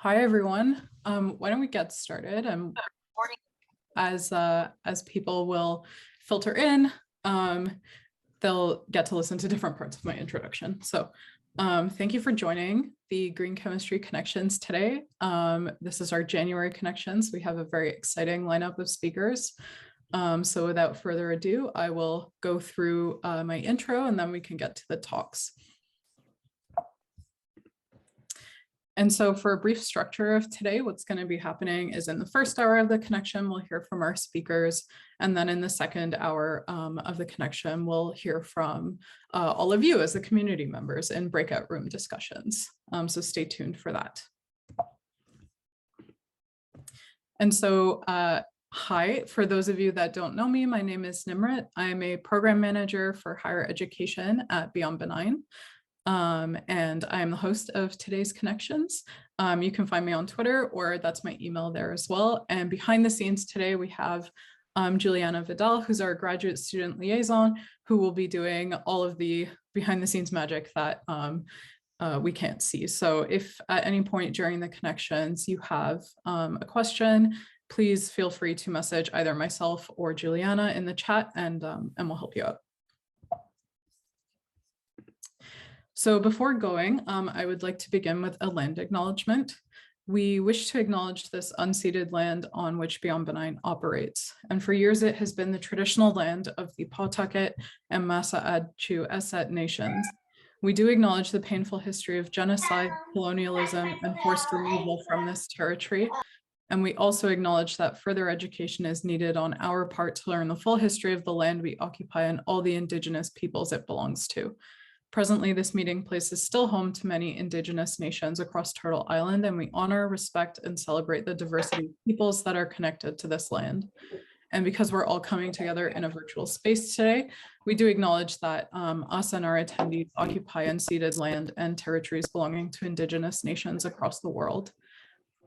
Hi, everyone. Why don't we get started? As people will filter in, they'll get to listen to different parts of my introduction. So thank you for joining the Green Chemistry Connections today. This is our January Connections. We have a very exciting lineup of speakers. So without further ado, I will go through my intro and then we can get to the talks. And so for a brief structure of today, what's going to be happening is in the first hour of the connection, we'll hear from our speakers. And then in the second hour of the connection, we'll hear from all of you as the community members in breakout room discussions. So stay tuned for that. And so hi, for those of you that don't know me, my name is Nimrat. I'm a program manager for higher education at Benign. And I'm the host of today's Connections. You can find me on Twitter, or that's my email there as well. And behind the scenes today, we have Juliana Vidal, who's our graduate student liaison, who will be doing all of the behind the scenes magic that we can't see. So if at any point during the Connections you have a question, please feel free to message either myself or Juliana in the chat, and we'll help you out. So before going, I would like to begin with a land acknowledgement. We wish to acknowledge this unceded land on which Beyond Benign operates. And for years, it has been the traditional land of the Pawtucket and Massachusetts nations. We do acknowledge the painful history of genocide, colonialism, and forced removal from this territory. And we also acknowledge that further education is needed on our part to learn the full history of the land we occupy and all the Indigenous peoples it belongs to. Presently, this meeting place is still home to many Indigenous nations across Turtle Island, and we honor, respect, and celebrate the diversity of peoples that are connected to this land. And because we're all coming together in a virtual space today, we do acknowledge that us and our attendees occupy unceded land and territories belonging to Indigenous nations across the world.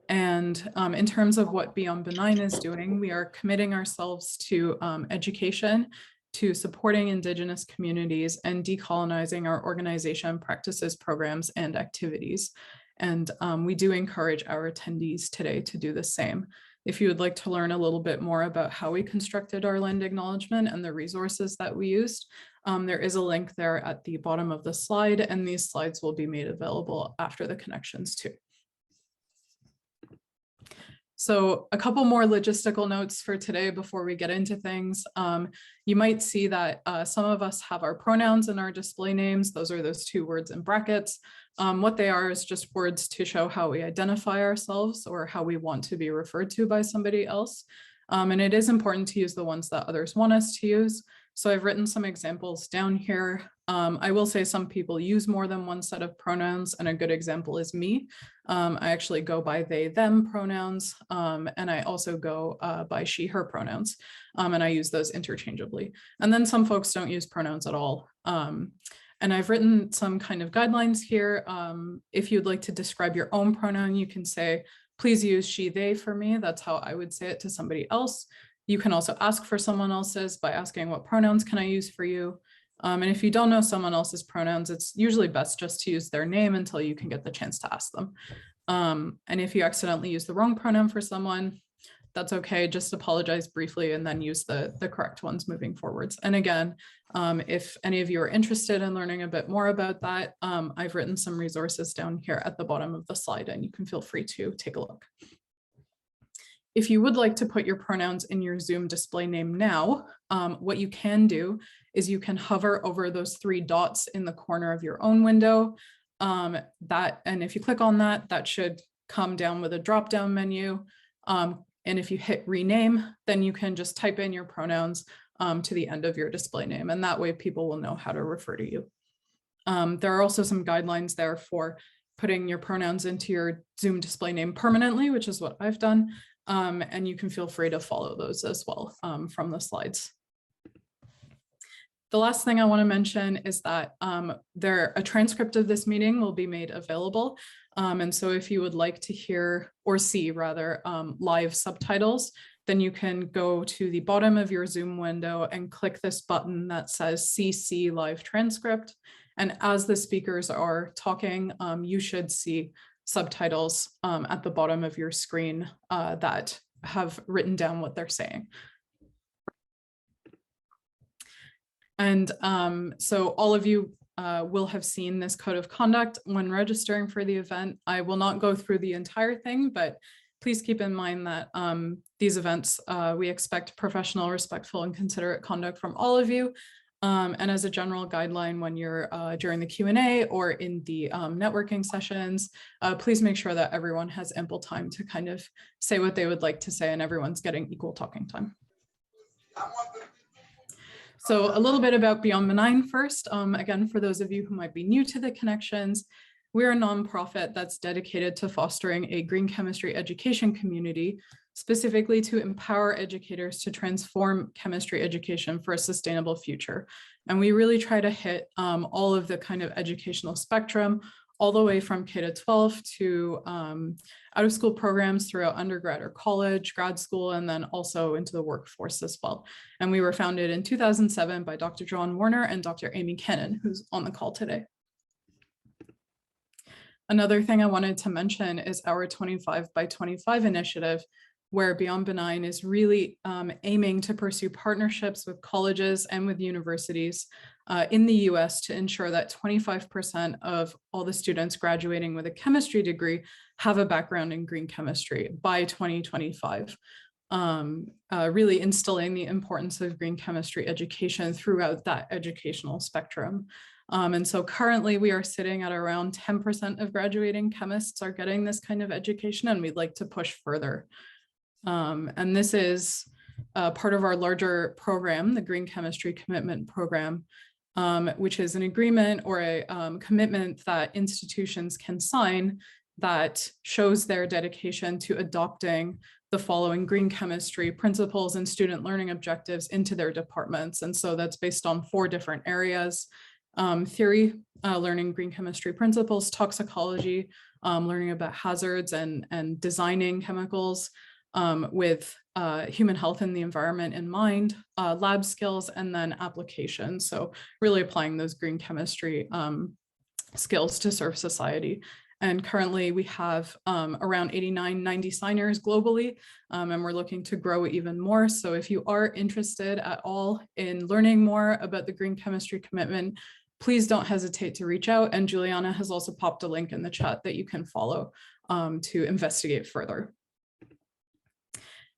And in terms of what Beyond Benign is doing, we are committing ourselves to education, to supporting Indigenous communities, and decolonizing our organization practices, programs, and activities. And we do encourage our attendees today to do the same. If you would like to learn a little bit more about how we constructed our land acknowledgement and the resources that we used, there is a link there at the bottom of the slide, and these slides will be made available after the Connections too. So a couple more logistical notes for today before we get into things. You might see that some of us have our pronouns in our display names. Those are those two words in brackets. What they are is just words to show how we identify ourselves or how we want to be referred to by somebody else. And it is important to use the ones that others want us to use. So I've written some examples down here. I will say some people use more than one set of pronouns, and a good example is me. I actually go by they, them pronouns, and I also go by she, her pronouns, and I use those interchangeably. And then some folks don't use pronouns at all. And I've written some kind of guidelines here. If you'd like to describe your own pronoun, you can say, please use she, they for me. That's how I would say it to somebody else. You can also ask for someone else's by asking what pronouns can I use for you? And if you don't know someone else's pronouns, it's usually best just to use their name until you can get the chance to ask them. And if you accidentally use the wrong pronoun for someone, that's okay. Just apologize briefly and then use the correct ones moving forwards. And again, if any of you are interested in learning a bit more about that, I've written some resources down here at the bottom of the slide, and you can feel free to take a look. If you would like to put your pronouns in your Zoom display name now, what you can do is you can hover over those three dots in the corner of your own window. And if you click on that, that should come down with a drop-down menu. And if you hit rename, then you can just type in your pronouns to the end of your display name. And that way people will know how to refer to you. There are also some guidelines there for putting your pronouns into your Zoom display name permanently, which is what I've done. And you can feel free to follow those as well from the slides. The last thing I want to mention is that a transcript of this meeting will be made available. And so if you would like to hear or see rather live subtitles, then you can go to the bottom of your Zoom window and click this button that says CC live transcript. And as the speakers are talking, you should see subtitles at the bottom of your screen that have written down what they're saying. And so all of you will have seen this code of conduct when registering for the event. I will not go through the entire thing, but please keep in mind that these events, we expect professional, respectful, and considerate conduct from all of you. And as a general guideline, when you're during the Q&A or in the networking sessions, please make sure that everyone has ample time to kind of say what they would like to say and everyone's getting equal talking time. So a little bit about Beyond Benign first. Again, for those of you who might be new to the Connections, we're a nonprofit that's dedicated to fostering a green chemistry education community, specifically to empower educators to transform chemistry education for a sustainable future. And we really try to hit all of the kind of educational spectrum, all the way from K-12 to out-of-school programs throughout undergrad or college, grad school, and then also into the workforce as well. And we were founded in 2007 by Dr. John Warner and Dr. Amy Cannon, who's on the call today. Another thing I wanted to mention is our 25 by 25 initiative, where Beyond Benign is really aiming to pursue partnerships with colleges and with universities in the US to ensure that 25% of all the students graduating with a chemistry degree have a background in green chemistry by 2025. Really instilling the importance of green chemistry education throughout that educational spectrum. And so currently we are sitting at around 10% of graduating chemists are getting this kind of education, and we'd like to push further. And this is part of our larger program, the Green Chemistry Commitment Program, which is an agreement or a commitment that institutions can sign that shows their dedication to adopting the following green chemistry principles and student learning objectives into their departments. And so that's based on 4 different areas: theory, learning green chemistry principles; toxicology, learning about hazards and designing chemicals with human health and the environment in mind; lab skills; and then application. So really applying those green chemistry skills to serve society. And currently we have around 89, 90 signers globally, and we're looking to grow even more. So if you are interested at all in learning more about the green chemistry commitment, please don't hesitate to reach out. And Juliana has also popped a link in the chat that you can follow to investigate further.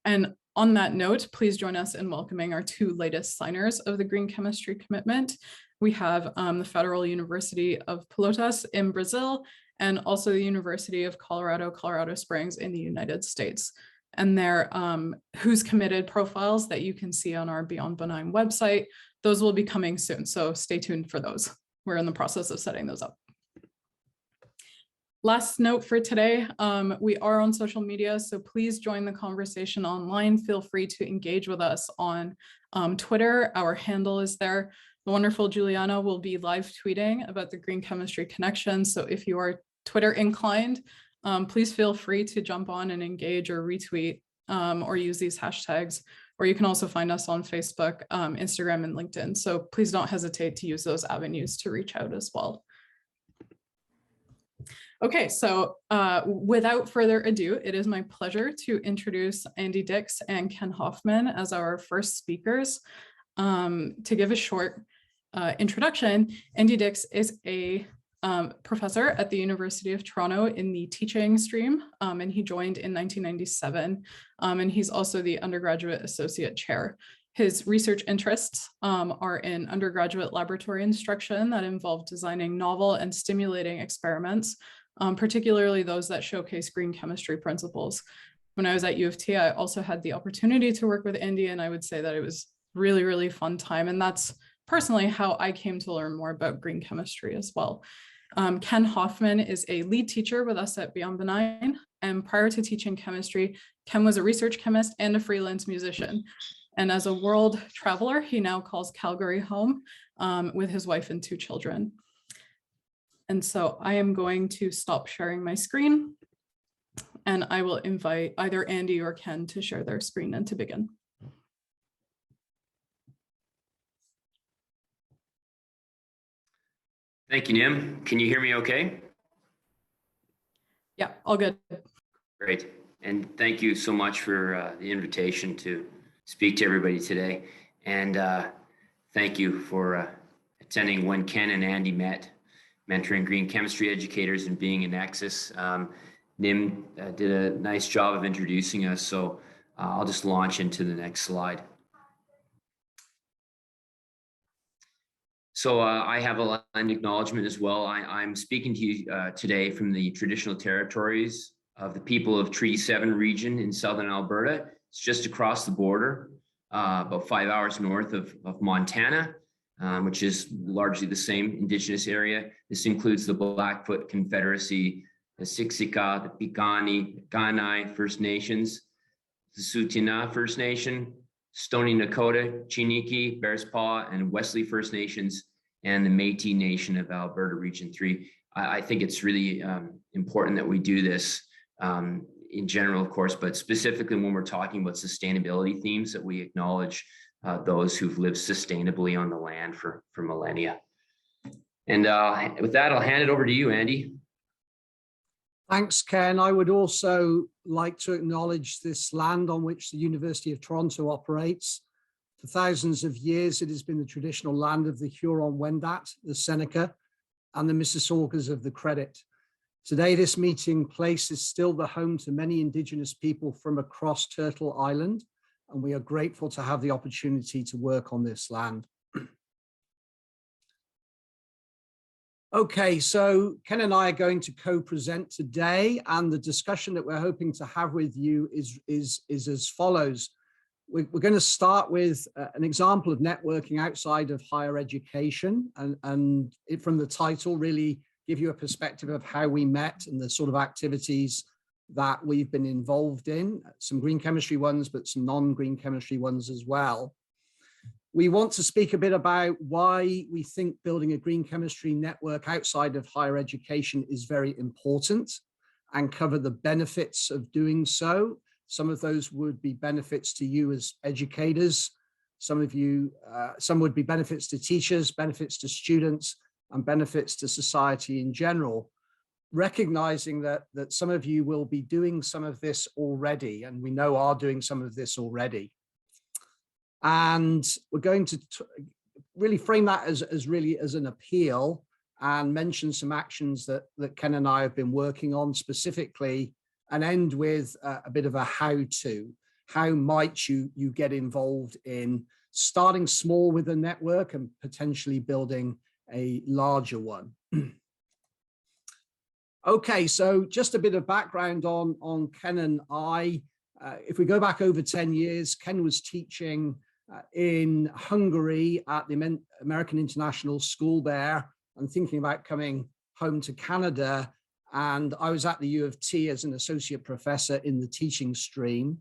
And on that note, please join us in welcoming our 2 latest signers of the Green Chemistry Commitment. We have the Federal University of Pelotas in Brazil, and also the University of Colorado Springs in the United States. And their who's committed profiles that you can see on our Beyond Benign website, those will be coming soon. So stay tuned for those. We're in the process of setting those up. Last note for today, we are on social media, so please join the conversation online. Feel free to engage with us on Twitter. Our handle is there. The wonderful Juliana will be live tweeting about the Green Chemistry Connection. So if you are Twitter inclined, please feel free to jump on and engage or retweet or use these hashtags. Or you can also find us on Facebook, Instagram, and LinkedIn. So please don't hesitate to use those avenues to reach out as well. Okay, so without further ado, it is my pleasure to introduce Andy Dix and Ken Hoffman as our first speakers. To give a short introduction, Andy Dix is a professor at the University of Toronto in the teaching stream, and he joined in 1997, and he's also the undergraduate associate chair. His research interests are in undergraduate laboratory instruction that involve designing novel and stimulating experiments, particularly those that showcase green chemistry principles. When I was at U of T, I also had the opportunity to work with Andy, and I would say that it was really, really fun time. And that's personally how I came to learn more about green chemistry as well. Ken Hoffman is a lead teacher with us at Beyond Benign. And prior to teaching chemistry, Ken was a research chemist and a freelance musician. And as a world traveler, he now calls Calgary home with his wife and 2 children. And so I am going to stop sharing my screen, and I will invite either Andy or Ken to share their screen and to begin. Thank you, Nim. Can you hear me okay? Yeah, all good. Great. And thank you so much for the invitation to speak to everybody today. And thank you for attending When Ken and Andy Met, mentoring green chemistry educators and being in Nexus. Nim did a nice job of introducing us, so I'll just launch into the next slide. So I have a land acknowledgement as well. I'm speaking to you today from the traditional territories of the people of Treaty 7 region in southern Alberta. It's just across the border, about 5 hours north of Montana, which is largely the same Indigenous area. This includes the Blackfoot Confederacy, the Siksika, the Piikani, Kainai First Nations, the Tsuut'ina First Nation, Stoney Nakoda, Chiniki, Bearspaw, and Wesley First Nations, and the Métis Nation of Alberta Region 3. I think it's really important that we do this in general, of course, but specifically when we're talking about sustainability themes, that we acknowledge those who've lived sustainably on the land for millennia. And with that, I'll hand it over to you, Andy. Thanks, Ken. I would also like to acknowledge this land on which the University of Toronto operates. For thousands of years, it has been the traditional land of the Huron-Wendat, the Seneca, and the Mississaugas of the Credit. Today, this meeting place is still the home to many Indigenous people from across Turtle Island, and we are grateful to have the opportunity to work on this land. Okay, so Ken and I are going to co-present today, and the discussion that we're hoping to have with you is as follows. We're going to start with an example of networking outside of higher education, and from the title, really give you a perspective of how we met and the sort of activities that we've been involved in, some green chemistry ones, but some non-green chemistry ones as well. We want to speak a bit about why we think building a green chemistry network outside of higher education is very important, and cover the benefits of doing so. Some of those would be benefits to you as educators. Some would be benefits to teachers, benefits to students, and benefits to society in general. Recognizing that some of you will be doing some of this already, and we know are doing some of this already. And we're going to really frame that as really as an appeal, and mention some actions that Ken and I have been working on specifically, and end with a bit of a how-to. How might you get involved in starting small with a network and potentially building a larger one? Okay, so just a bit of background on Ken and I. If we go back over 10 years, Ken was teaching in Hungary at the American International School there, and thinking about coming home to Canada. And I was at the U of T as an associate professor in the teaching stream.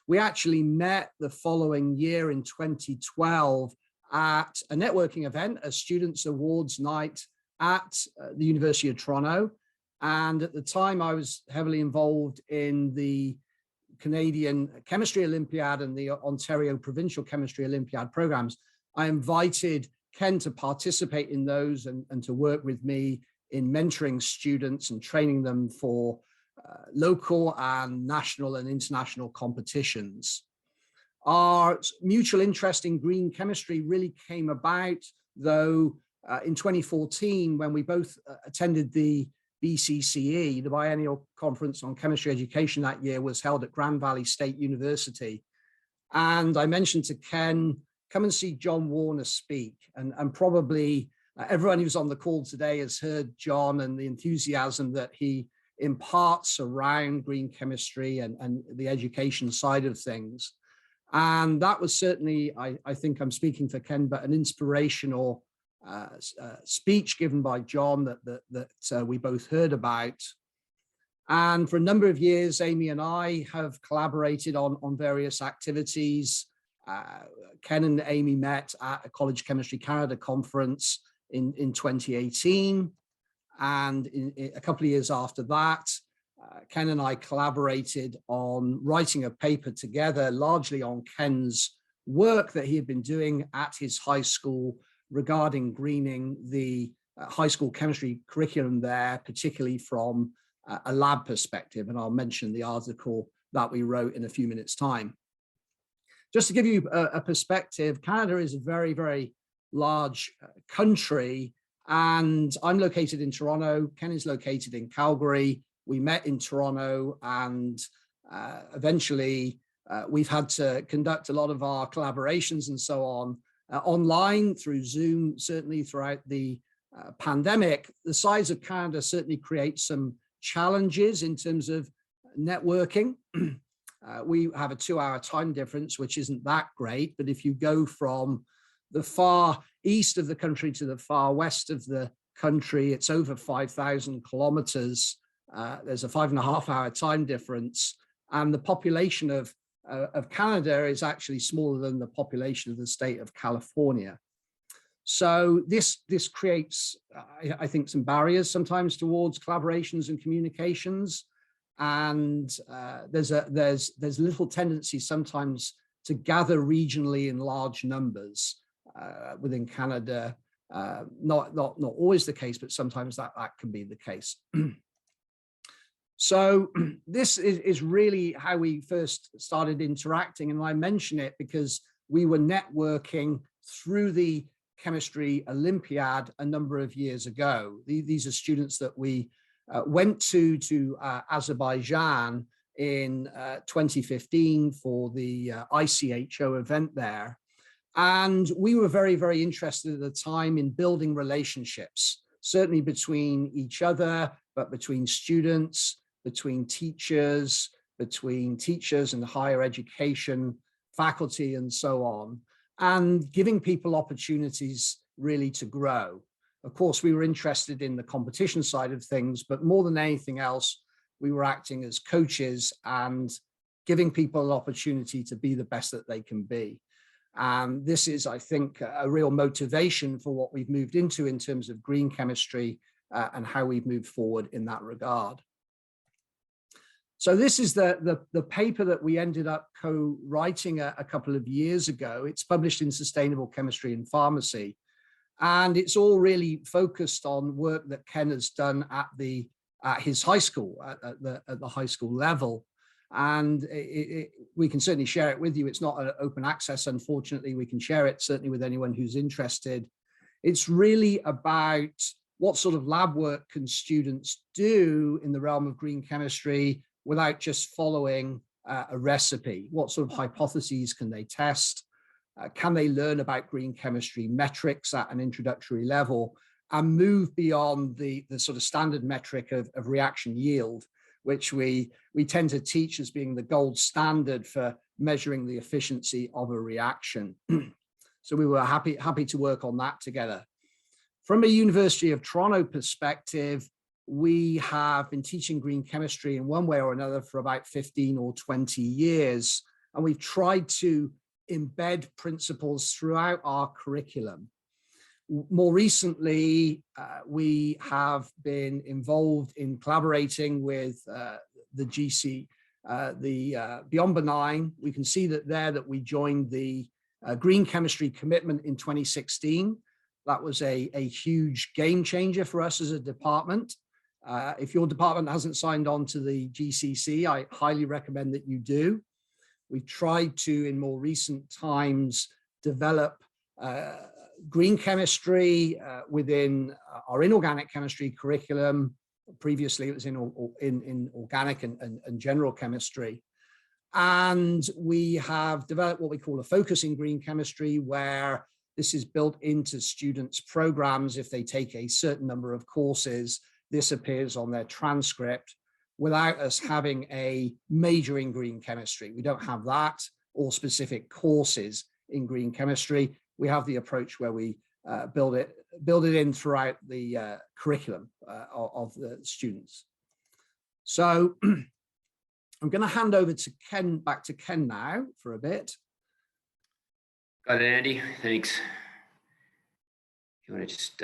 We actually met the following year in 2012 at a networking event, a students awards night at the University of Toronto. And at the time I was heavily involved in the Canadian Chemistry Olympiad and the Ontario Provincial Chemistry Olympiad programs. I invited Ken to participate in those and to work with me in mentoring students and training them for local and national and international competitions. Our mutual interest in green chemistry really came about, though, in 2014, when we both attended the BCCE, the Biennial Conference on Chemistry Education that year was held at Grand Valley State University. And I mentioned to Ken, come and see John Warner speak. And probably everyone who's on the call today has heard John and the enthusiasm that he imparts around green chemistry and the education side of things. And that was certainly, I think I'm speaking for Ken, but an inspirational speech given by John that we both heard about. And for a number of years, Amy and I have collaborated on various activities. Ken and Amy met at a College Chemistry Canada conference in 2018. And a couple of years after that, Ken and I collaborated on writing a paper together, largely on Ken's work that he had been doing at his high school regarding greening the high school chemistry curriculum there, particularly from a lab perspective, and I'll mention the article that we wrote in a few minutes' time. Just to give you a perspective, Canada is a very, very large country, and I'm located in Toronto. Ken is located in Calgary. We met in Toronto, and eventually we've had to conduct a lot of our collaborations and so on online through Zoom, certainly throughout the pandemic. The size of Canada certainly creates some challenges in terms of networking. We have a 2-hour time difference, which isn't that great, but if you go from the far east of the country to the far west of the country, it's over 5,000 kilometers. There's a 5.5-hour time difference, and the population of Canada is actually smaller than the population of the state of California. So this creates, I think, some barriers sometimes towards collaborations and communications, and there's little tendency sometimes to gather regionally in large numbers within Canada. Not always the case, but sometimes that can be the case. So this is really how we first started interacting, and I mention it because we were networking through the Chemistry Olympiad a number of years ago. These are students that we went to Azerbaijan in 2015 for the ICHO event there. And we were very, very interested at the time in building relationships, certainly between each other, but between students, between teachers and higher education, faculty, and so on, and giving people opportunities really to grow. Of course, we were interested in the competition side of things, but more than anything else, we were acting as coaches and giving people an opportunity to be the best that they can be. And this is, I think, a real motivation for what we've moved into in terms of green chemistry and how we've moved forward in that regard. So this is the paper that we ended up co-writing a couple of years ago. It's published in Sustainable Chemistry and Pharmacy. And it's all really focused on work that Ken has done at his high school, at the high school level. And we can certainly share it with you. It's not an open access, unfortunately. We can share it certainly with anyone who's interested. It's really about what sort of lab work can students do in the realm of green chemistry without just following a recipe. What sort of hypotheses can they test? Can they learn about green chemistry metrics at an introductory level and move beyond the sort of standard metric of reaction yield, which we tend to teach as being the gold standard for measuring the efficiency of a reaction. So we were happy to work on that together. From a University of Toronto perspective, we have been teaching green chemistry in one way or another for about 15 or 20 years, and we've tried to embed principles throughout our curriculum. More recently, we have been involved in collaborating with the GC, Beyond Benign. We can see that we joined the green chemistry commitment in 2016. That was a huge game changer for us as a department. If your department hasn't signed on to the GCC, I highly recommend that you do. We've tried to, in more recent times, develop green chemistry within our inorganic chemistry curriculum. Previously, it was in organic and general chemistry. And we have developed what we call a focus in green chemistry, where this is built into students' programs. If they take a certain number of courses, this appears on their transcript without us having a major in green chemistry. We don't have that or specific courses in green chemistry. We have the approach where we build it in throughout the curriculum of the students. So I'm going to hand over to Ken, back to Ken now for a bit. Got it, Andy. Thanks. You want to just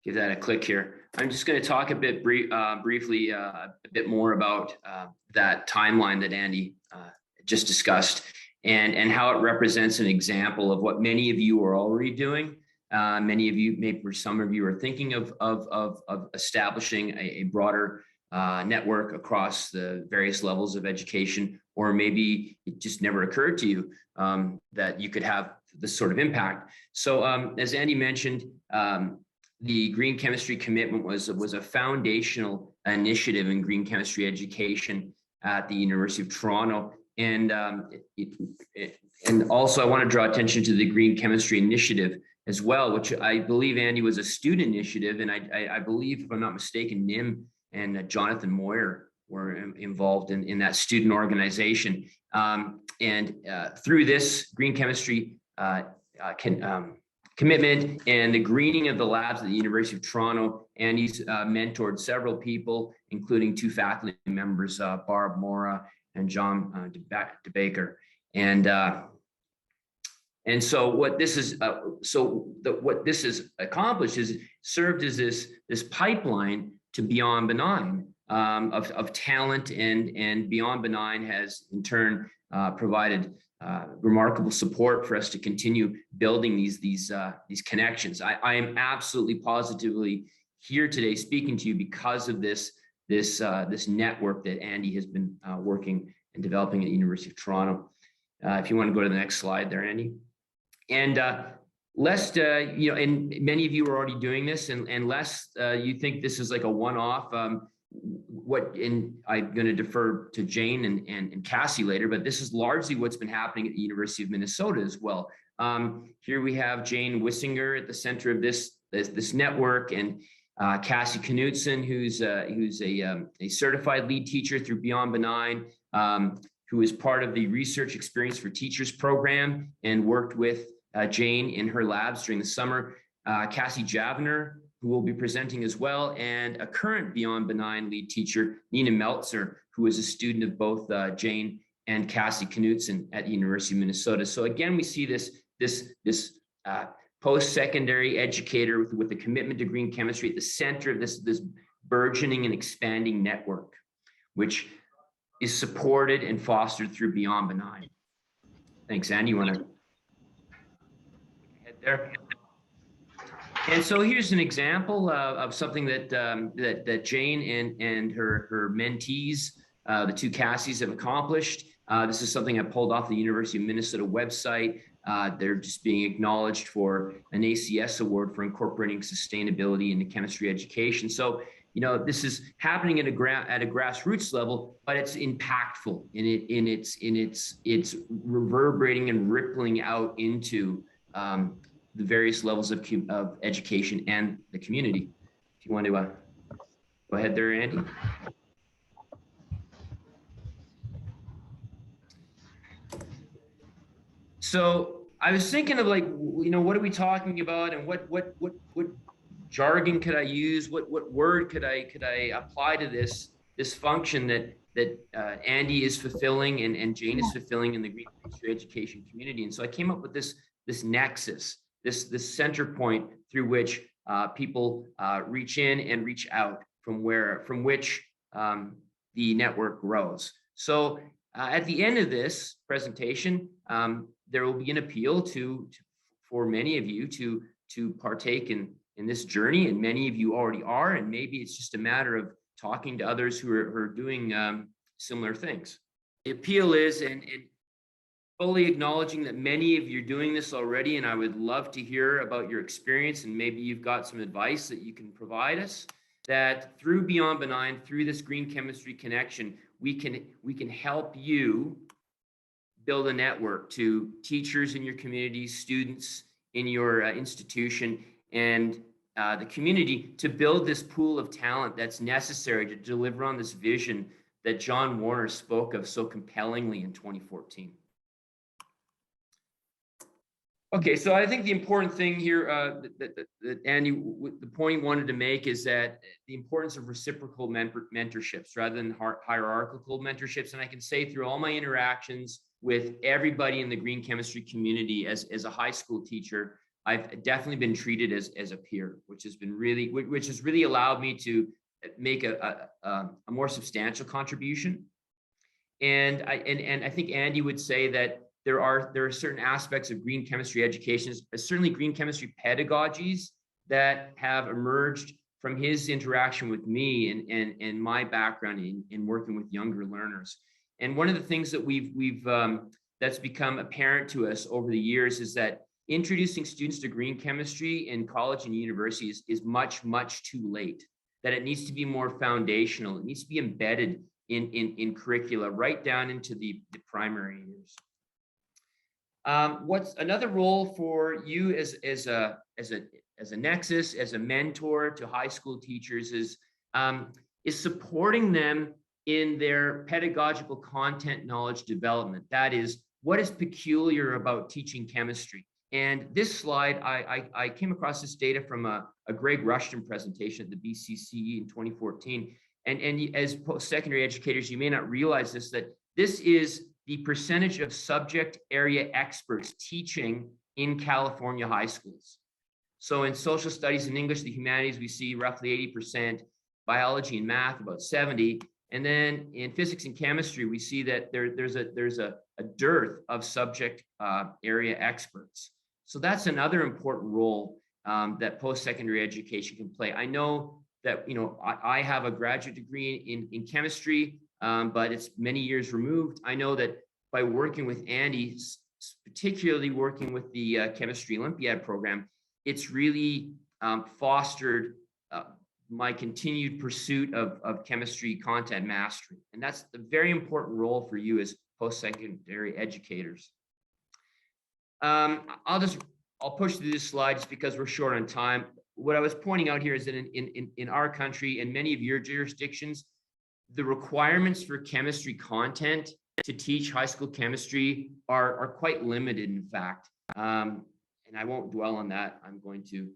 give that a click here. I'm just going to talk a bit briefly a bit more about that timeline that Andy just discussed and how it represents an example of what many of you are already doing Many of you, maybe some of you are thinking of establishing a broader network across the various levels of education, or maybe it just never occurred to you that you could have this sort of impact. So as Andy mentioned, the green chemistry commitment was a foundational initiative in green chemistry education at the University of Toronto. And also I want to draw attention to the green chemistry initiative as well, which I believe, Andy, was a student initiative. And I believe, if I'm not mistaken, Nim and Jonathan Moyer were involved in that student organization. Through this green chemistry commitment and the greening of the labs at the University of Toronto, Andy's mentored several people, including 2 faculty members, Barb Mora and John DeBaker. And so what this is, what this has accomplished is served as this pipeline to Beyond Benign of talent, and Beyond Benign has in turn provided remarkable support for us to continue building these connections. I am absolutely positively here today speaking to you because of this network that Andy has been working and developing at the University of Toronto. If you want to go to the next slide there, Andy. And lest and many of you are already doing this, and lest you think this is like a one-off. And I'm going to defer to Jane and Cassie later, but this is largely what's been happening at the University of Minnesota as well. Here we have Jane Wissinger at the center of this network, and Cassie Knudsen, who's a certified lead teacher through Beyond Benign, who is part of the Research Experience for Teachers program and worked with Jane in her labs during the summer. Cassie Javner, who will be presenting as well, and a current Beyond Benign lead teacher, Nina Meltzer, who is a student of both Jane and Cassie Knudsen at the University of Minnesota. So again, we see this post-secondary educator with a commitment to green chemistry at the center of this burgeoning and expanding network, which is supported and fostered through Beyond Benign. Thanks, Andy. You want to head there? And so here's an example of something that Jane and her mentees, the 2 Cassies, have accomplished. This is something I pulled off the University of Minnesota website. They're just being acknowledged for an ACS award for incorporating sustainability into chemistry education. So, this is happening at a grassroots level, but it's impactful in it's reverberating and rippling out into the various levels of education and the community. If you want to go ahead there, Andy. So I was thinking of what are we talking about, and what jargon could I use? What word could I apply to this function that Andy is fulfilling and Jane is fulfilling in the green chemistry education community? And so I came up with this nexus, this center point through which people reach in and reach out, from which the network grows. So at the end of this presentation, there will be an appeal for many of you to partake in this journey, and many of you already are, and maybe it's just a matter of talking to others who are doing similar things. The appeal is, and fully acknowledging that many of you are doing this already, and I would love to hear about your experience, and maybe you've got some advice that you can provide us, that through Beyond Benign, through this green chemistry connection, we can help you build a network to teachers in your community, students in your institution, and the community, to build this pool of talent that's necessary to deliver on this vision that John Warner spoke of so compellingly in 2014. Okay, so I think the important thing here that Andy, the point he wanted to make is that the importance of reciprocal mentorships rather than hierarchical mentorships. And I can say through all my interactions with everybody in the green chemistry community as a high school teacher, I've definitely been treated as a peer, which has really allowed me to make a more substantial contribution. And I think Andy would say that there are certain aspects of green chemistry education, certainly green chemistry pedagogies that have emerged from his interaction with me and my background in working with younger learners. And one of the things that that's become apparent to us over the years is that introducing students to green chemistry in college and universities is much, much too late, that it needs to be more foundational. It needs to be embedded in curricula right down into the primary years. What's another role for you as a Nexus, as a mentor to high school teachers is supporting them in their pedagogical content knowledge development. That is, what is peculiar about teaching chemistry? And this slide, I came across this data from a Greg Rushton presentation at the BCCE in 2014. And as post-secondary educators, you may not realize this, that this is the percentage of subject area experts teaching in California high schools. So in social studies and English, the humanities, we see roughly 80%, biology and math about 70%. And then in physics and chemistry, we see that there's a dearth of subject area experts. So that's another important role that post-secondary education can play. I know that, you know, I have a graduate degree in chemistry, but it's many years removed. I know that by working with Andy, particularly working with the Chemistry Olympiad program, it's really fostered my continued pursuit of chemistry content mastery. And that's a very important role for you as post-secondary educators. I'll push through this slide just because we're short on time. What I was pointing out here is that in our country and many of your jurisdictions, the requirements for chemistry content to teach high school chemistry are quite limited, in fact. And I won't dwell on that. I'm going to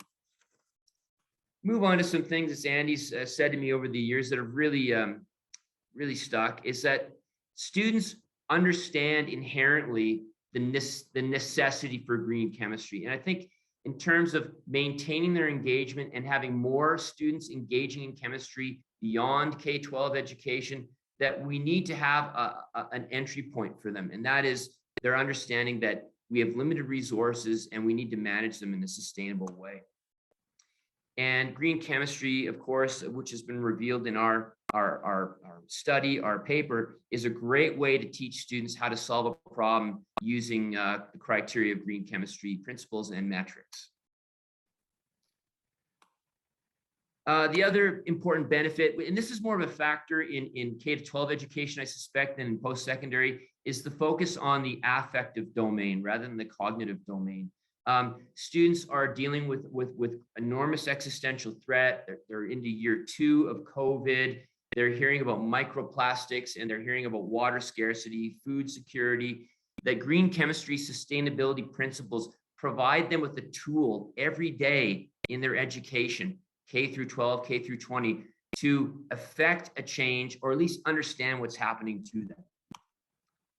move on to some things that Andy's said to me over the years that have really, really stuck, is that students understand inherently the necessity for green chemistry. And I think in terms of maintaining their engagement and having more students engaging in chemistry beyond K-12 education, that we need to have an entry point for them. And that is their understanding that we have limited resources and we need to manage them in a sustainable way. And green chemistry, of course, which has been revealed in our study, our paper, is a great way to teach students how to solve a problem using the criteria of green chemistry principles and metrics. The other important benefit, and this is more of a factor in K-12 education, I suspect, than in post-secondary, is the focus on the affective domain rather than the cognitive domain. Students are dealing with enormous existential threat. They're into year 2 of COVID. They're hearing about microplastics and they're hearing about water scarcity, food security. That green chemistry sustainability principles provide them with a tool every day in their education, K through 12, K through 20, to affect a change or at least understand what's happening to them.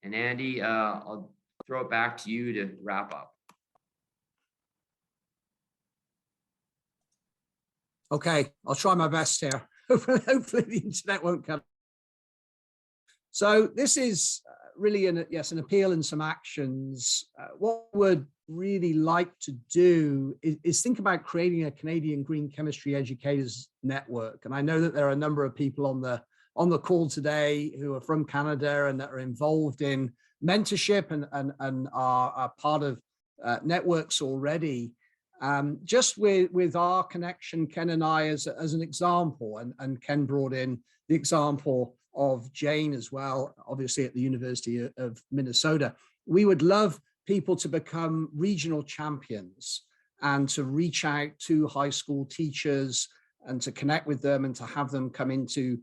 And Andy, I'll throw it back to you to wrap up. Okay, I'll try my best here. Hopefully the internet won't come. So this is really an appeal and some actions. What we'd really like to do is think about creating a Canadian Green Chemistry Educators Network. And I know that there are a number of people on the call today who are from Canada and that are involved in mentorship and are part of networks already. Just with our connection, Ken and I, as an example, and Ken brought in the example of Jane as well, obviously at the University of Minnesota. We would love people to become regional champions and to reach out to high school teachers and to connect with them and to have them come into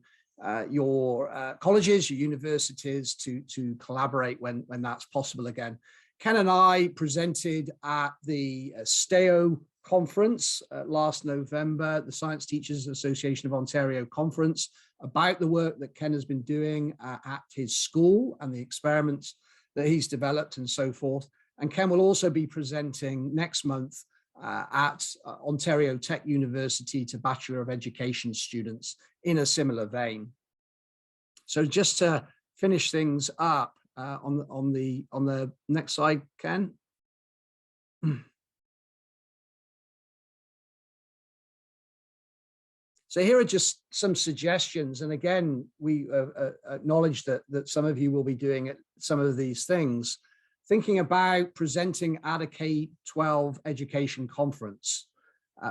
your colleges, your universities to collaborate when that's possible again. Ken and I presented at the STEO conference last November, the Science Teachers Association of Ontario conference, about the work that Ken has been doing at his school and the experiments that he's developed and so forth. And Ken will also be presenting next month at Ontario Tech University to Bachelor of Education students in a similar vein. So just to finish things up, on the next slide, Ken. So here are just some suggestions. And again, we acknowledge that some of you will be doing some of these things. Thinking about presenting at a K-12 education conference,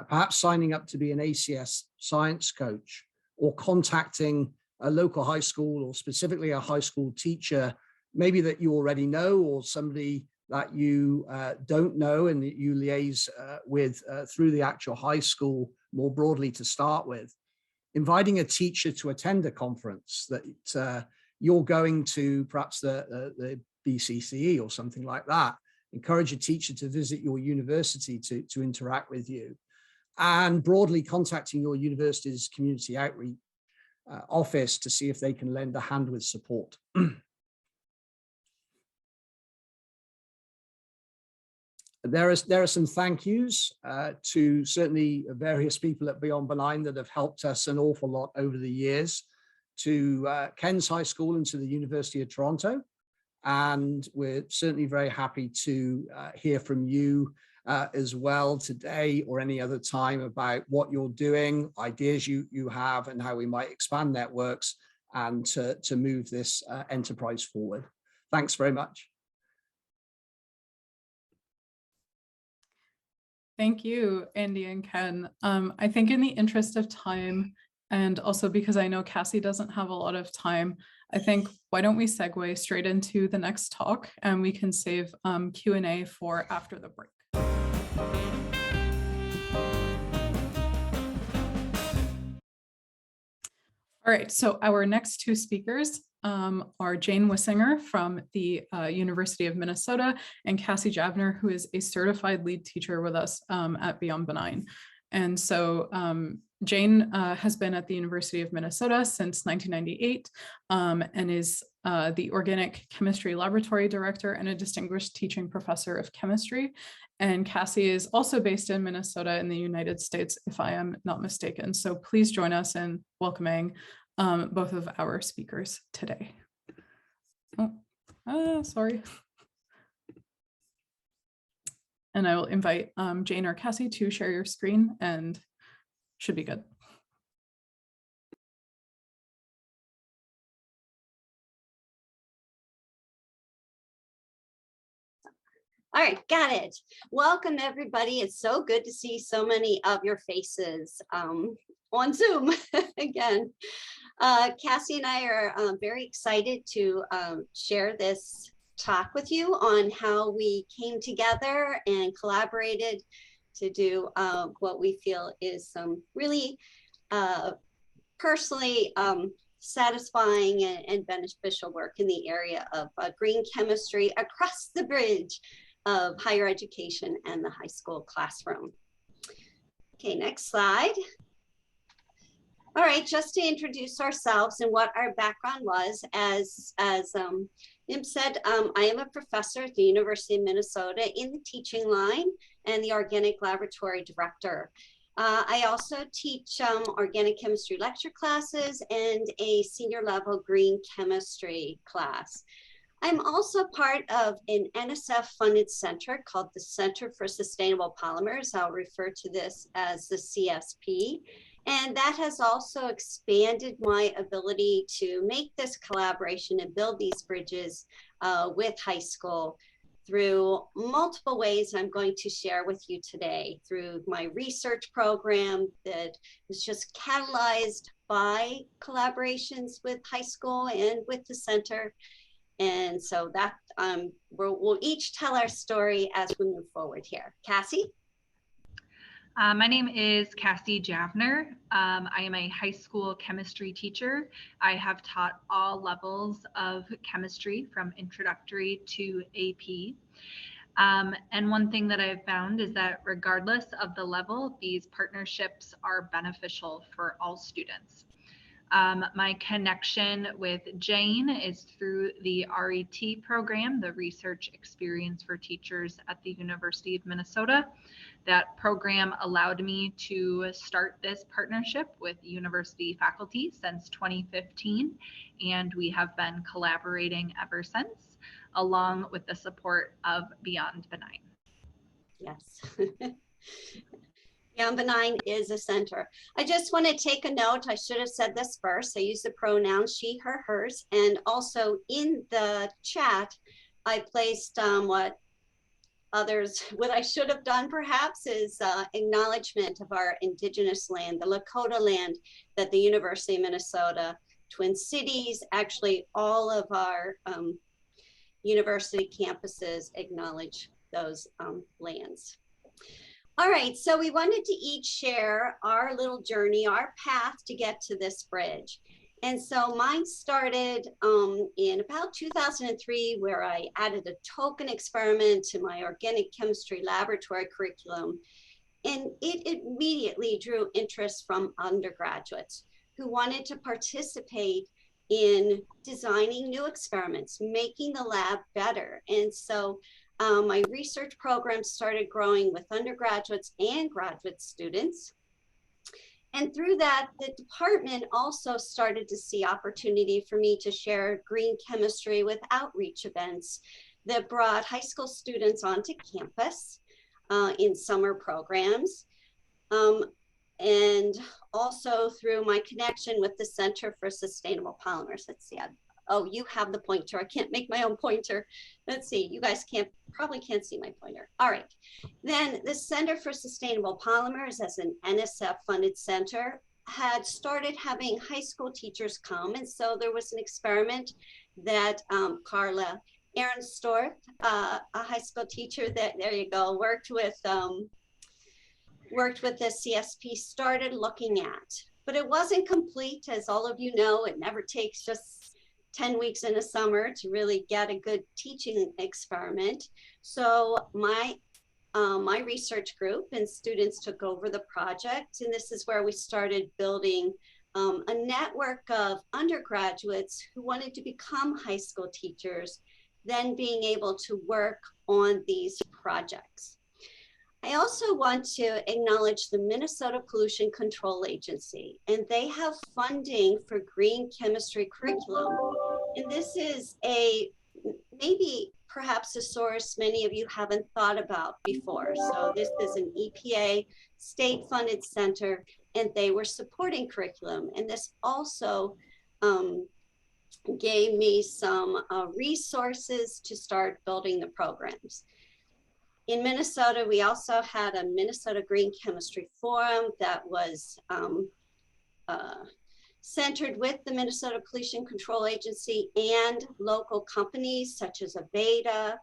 perhaps signing up to be an ACS science coach, or contacting a local high school, or specifically a high school teacher, maybe that you already know, or somebody that you don't know and that you liaise with through the actual high school more broadly to start with. Inviting a teacher to attend a conference that you're going to, perhaps the BCCE or something like that. Encourage a teacher to visit your university to interact with you. And broadly contacting your university's community outreach office to see if they can lend a hand with support. There are some thank yous to certainly various people at Beyond Benign that have helped us an awful lot over the years, to Ken's High School and to the University of Toronto. And we're certainly very happy to hear from you as well today or any other time about what you're doing, ideas you have, and how we might expand networks and to move this enterprise forward. Thanks very much. Thank you, Andy and Ken. I think in the interest of time, and also because I know Cassie doesn't have a lot of time, I think why don't we segue straight into the next talk, and we can save Q&A for after the break. All right, so our next two speakers are Jane Wissinger from the University of Minnesota and Cassie Javner, who is a certified lead teacher with us at Beyond Benign. And so Jane has been at the University of Minnesota since 1998 and is the Organic Chemistry Laboratory Director and a distinguished teaching professor of chemistry. And Cassie is also based in Minnesota in the United States, if I am not mistaken. So please join us in welcoming both of our speakers today. Sorry. And I will invite Jane or Cassie to share your screen, and should be good. All right, got it. Welcome, everybody. It's so good to see so many of your faces on Zoom again. Cassie and I are very excited to share this talk with you on how we came together and collaborated to do what we feel is some really personally satisfying and beneficial work in the area of green chemistry across the bridge of higher education and the high school classroom. Okay, next slide. All right, just to introduce ourselves and what our background was, as Nim said, I am a professor at the University of Minnesota in the teaching line and the organic laboratory director. I also teach organic chemistry lecture classes and a senior level green chemistry class. I'm also part of an NSF funded center called the Center for Sustainable Polymers. I'll refer to this as the CSP. And that has also expanded my ability to make this collaboration and build these bridges with high school through multiple ways I'm going to share with you today, through my research program that was just catalyzed by collaborations with high school and with the center. And so that we'll each tell our story as we move forward here. Cassie? My name is Cassie Javner. I am a high school chemistry teacher. I have taught all levels of chemistry from introductory to AP. And one thing that I've found is that regardless of the level, these partnerships are beneficial for all students. My connection with Jane is through the RET program, the Research Experience for Teachers at the University of Minnesota. That program allowed me to start this partnership with university faculty since 2015, and we have been collaborating ever since. along with the support of Beyond Benign. Yes. Beyond Benign is a center. I just want to take a note. I should have said this first. I use the pronouns she, her, hers. And also in the chat, I placed what I should have done perhaps is acknowledgement of our indigenous land, the Lakota land that the University of Minnesota, Twin Cities, actually all of our university campuses acknowledge those lands. All right, so we wanted to each share our little journey, our path to get to this bridge. And so mine started in about 2003, where I added a token experiment to my organic chemistry laboratory curriculum. And it immediately drew interest from undergraduates who wanted to participate in designing new experiments, making the lab better. And so my research program started growing with undergraduates and graduate students. And through that, the department also started to see opportunity for me to share green chemistry with outreach events that brought high school students onto campus in summer programs. And also through my connection with the Center for Sustainable Polymers. Let's see, oh, you have the pointer. I can't make my own pointer. Let's see, you guys probably can't see my pointer. All right, then the Center for Sustainable Polymers, as an NSF funded center, had started having high school teachers come. And so there was an experiment that Carla Ahrenstorff, a high school teacher that, there you go, worked with the CSP, started looking at. But it wasn't complete, as all of you know. It never takes just 10 weeks in a summer to really get a good teaching experiment. So my research group and students took over the project, and this is where we started building a network of undergraduates who wanted to become high school teachers, then being able to work on these projects. I also want to acknowledge the Minnesota Pollution Control Agency, and they have funding for green chemistry curriculum. And this is perhaps a source many of you haven't thought about before. So this is an EPA state-funded center, and they were supporting curriculum. And this also gave me some resources to start building the programs. In Minnesota, we also had a Minnesota Green Chemistry Forum that was centered with the Minnesota Pollution Control Agency and local companies such as Aveda,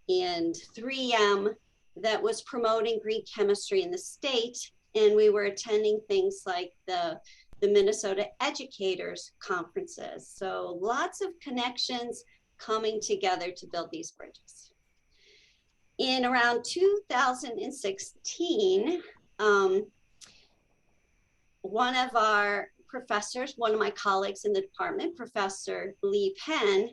and 3M, that was promoting green chemistry in the state. And we were attending things like the Minnesota Educators Conferences. So lots of connections coming together to build these bridges. In around 2016, one of our professors, one of my colleagues in the department, Professor Lee Penn,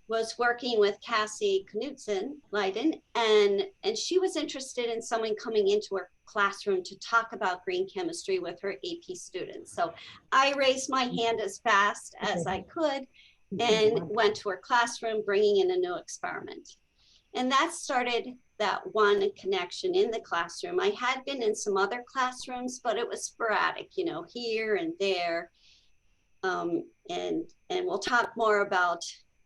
was working with Cassie Knudsen Leiden, and she was interested in someone coming into her classroom to talk about green chemistry with her AP students. So I raised my hand as fast as I could and went to her classroom, bringing in a new experiment. And that started that one connection in the classroom. I had been in some other classrooms, but it was sporadic, you know, here and there. And we'll talk more about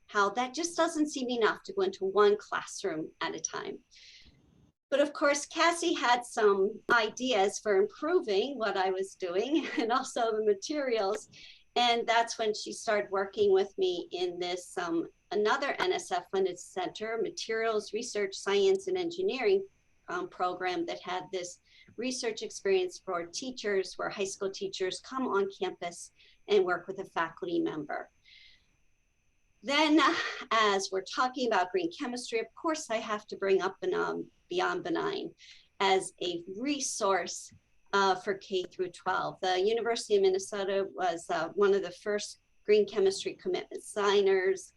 how that just doesn't seem enough to go into one classroom at a time. But of course, Cassie had some ideas for improving what I was doing and also the materials. And that's when she started working with me in this another NSF funded center, Materials Research Science and Engineering program that had this research experience for teachers, where high school teachers come on campus and work with a faculty member. Then, as we're talking about green chemistry, of course, I have to bring up Beyond Benign as a resource for K through 12. The University of Minnesota was one of the first green chemistry commitment signers.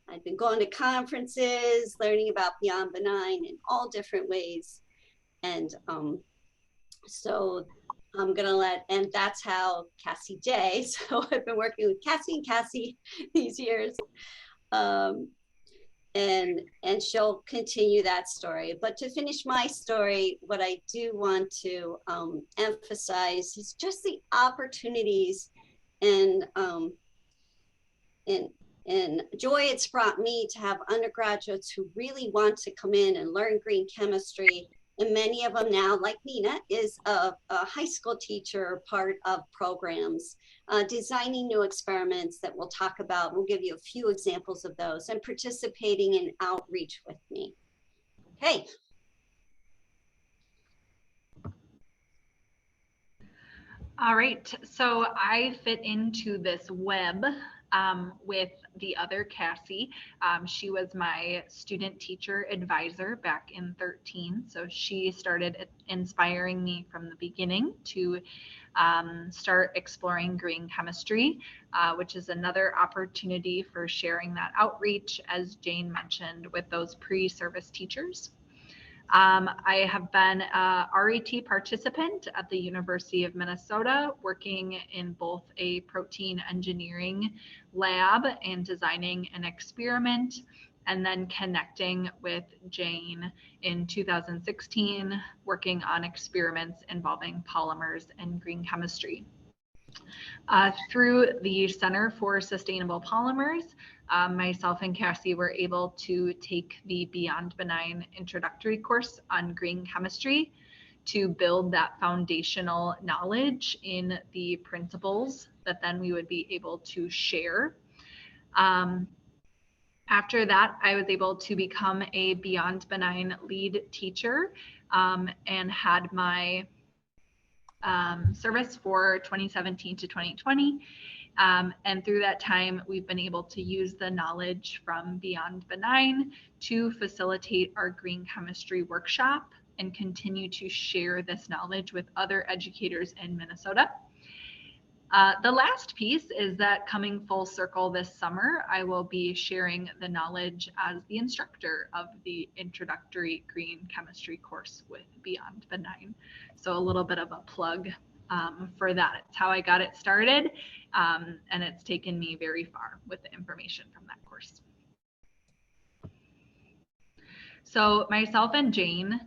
I've been going to conferences, learning about Beyond Benign in all different ways. And so I'm gonna and that's how Cassie J, so I've been working with Cassie and Cassie these years, And she'll continue that story. But to finish my story, what I do want to emphasize is just the opportunities and joy it's brought me to have undergraduates who really want to come in and learn green chemistry. And many of them now, like Nina, is a high school teacher, part of programs, designing new experiments that we'll talk about. We'll give you a few examples of those, and participating in outreach with me. Okay. All right, so I fit into this web with the other Cassie. She was my student teacher advisor back in 13. So she started inspiring me from the beginning to start exploring green chemistry, which is another opportunity for sharing that outreach, as Jane mentioned, with those pre-service teachers. I have been a RET participant at the University of Minnesota, working in both a protein engineering lab and designing an experiment, and then connecting with Jane in 2016, working on experiments involving polymers and green chemistry. Through the Center for Sustainable Polymers, myself and Cassie were able to take the Beyond Benign introductory course on green chemistry to build that foundational knowledge in the principles that then we would be able to share. After that, I was able to become a Beyond Benign lead teacher and had my service for 2017 to 2020. And through that time, we've been able to use the knowledge from Beyond Benign to facilitate our green chemistry workshop and continue to share this knowledge with other educators in Minnesota. The last piece is that coming full circle this summer, I will be sharing the knowledge as the instructor of the introductory green chemistry course with Beyond Benign. So a little bit of a plug for that. It's how I got it started, and it's taken me very far with the information from that course. So myself and Jane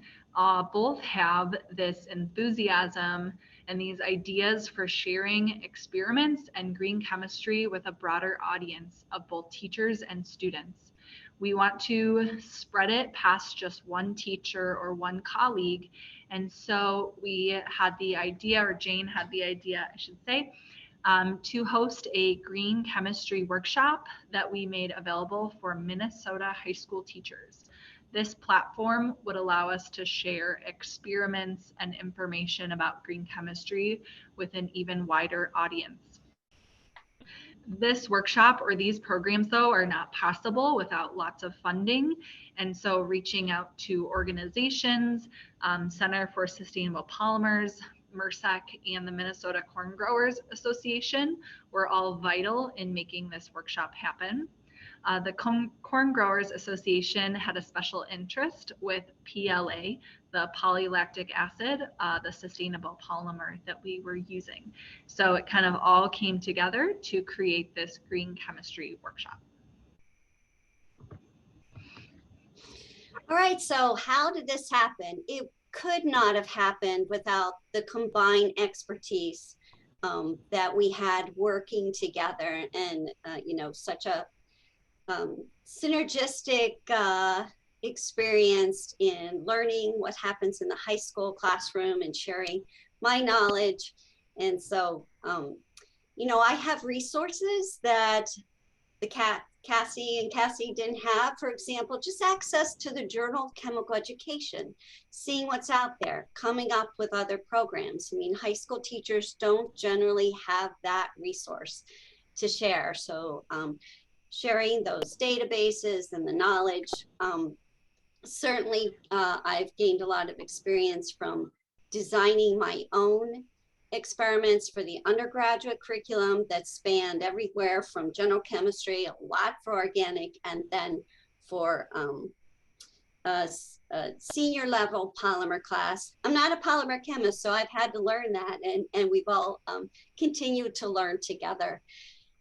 both have this enthusiasm and these ideas for sharing experiments and green chemistry with a broader audience of both teachers and students. We want to spread it past just one teacher or one colleague. And so we had the idea, or Jane had the idea, I should say, to host a green chemistry workshop that we made available for Minnesota high school teachers. This platform would allow us to share experiments and information about green chemistry with an even wider audience. This workshop or these programs, though, are not possible without lots of funding. And so reaching out to organizations, Center for Sustainable Polymers, MRSEC, and the Minnesota Corn Growers Association were all vital in making this workshop happen. The Corn Growers Association had a special interest with PLA, the polylactic acid, the sustainable polymer that we were using. So it kind of all came together to create this green chemistry workshop. All right, so how did this happen? It could not have happened without the combined expertise that we had working together, and you know, such a synergistic experience in learning what happens in the high school classroom and sharing my knowledge. And so, you know, I have resources that the Cassie and Cassie didn't have. For example, just access to the Journal of Chemical Education, seeing what's out there, coming up with other programs. I mean, high school teachers don't generally have that resource to share. So sharing those databases and the knowledge. Certainly, I've gained a lot of experience from designing my own experiments for the undergraduate curriculum that spanned everywhere from general chemistry, a lot for organic, and then for a senior level polymer class. I'm not a polymer chemist, so I've had to learn that, and we've all continued to learn together.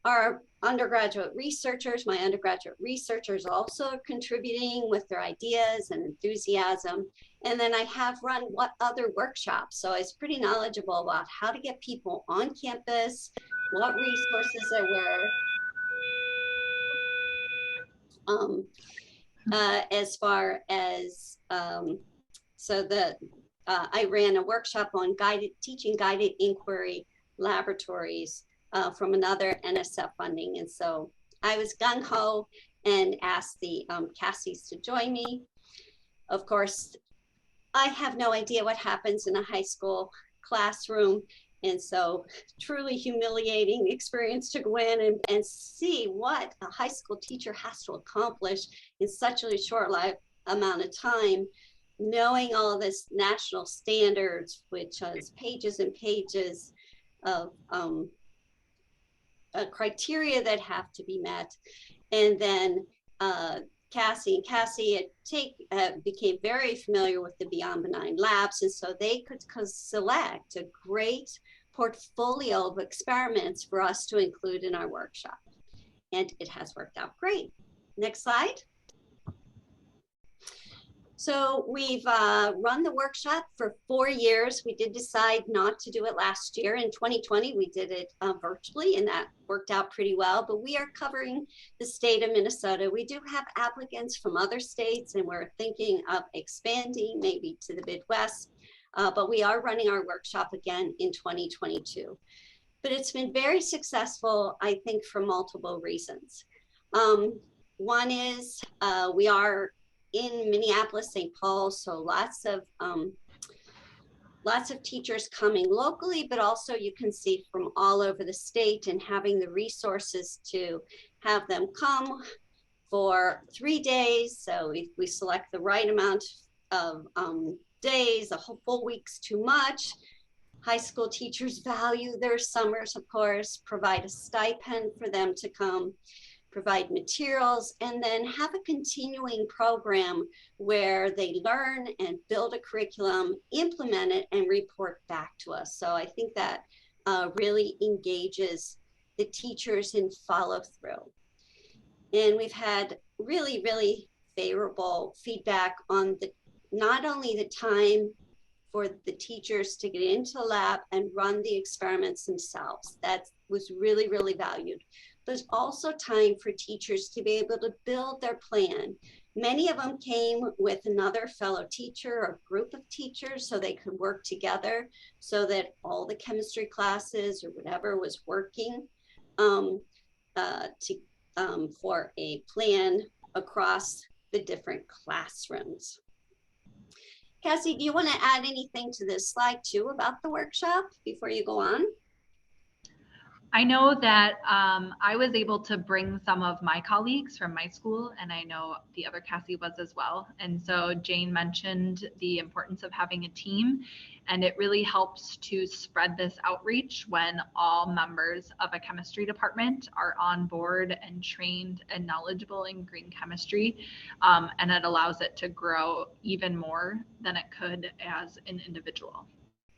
Our undergraduate researchers, my undergraduate researchers also are contributing with their ideas and enthusiasm. And then I have run what other workshops. So I was pretty knowledgeable about how to get people on campus, what resources there were. As far as, I ran a workshop on teaching guided inquiry laboratories from another NSF funding. And so I was gung-ho and asked the Cassies to join me. Of course, I have no idea what happens in a high school classroom. And so truly humiliating experience to go in and see what a high school teacher has to accomplish in such a short amount of time, knowing all this national standards, which is pages and pages of criteria that have to be met. And then Cassie became very familiar with the Beyond Benign labs, and so they could select a great portfolio of experiments for us to include in our workshop. And it has worked out great. Next slide. So we've run the workshop for 4 years. We did decide not to do it last year. In 2020, we did it virtually, and that worked out pretty well, but we are covering the state of Minnesota. We do have applicants from other states, and we're thinking of expanding maybe to the Midwest, but we are running our workshop again in 2022. But it's been very successful, I think, for multiple reasons. One is we are in Minneapolis, St. Paul, so lots of teachers coming locally, but also you can see from all over the state, and having the resources to have them come for 3 days. So if we select the right amount of days, a whole full week's too much. High school teachers value their summers, of course, provide a stipend for them to come, provide materials, and then have a continuing program where they learn and build a curriculum, implement it, and report back to us. So I think that really engages the teachers in follow through. And we've had really, really favorable feedback on not only the time for the teachers to get into the lab and run the experiments themselves. That was really, really valued. There's also time for teachers to be able to build their plan. Many of them came with another fellow teacher or group of teachers so they could work together, so that all the chemistry classes or whatever was working for a plan across the different classrooms. Cassie, do you want to add anything to this slide too about the workshop before you go on? I know that I was able to bring some of my colleagues from my school, and I know the other Cassie was as well. And so Jane mentioned the importance of having a team, and it really helps to spread this outreach when all members of a chemistry department are on board and trained and knowledgeable in green chemistry. And it allows it to grow even more than it could as an individual.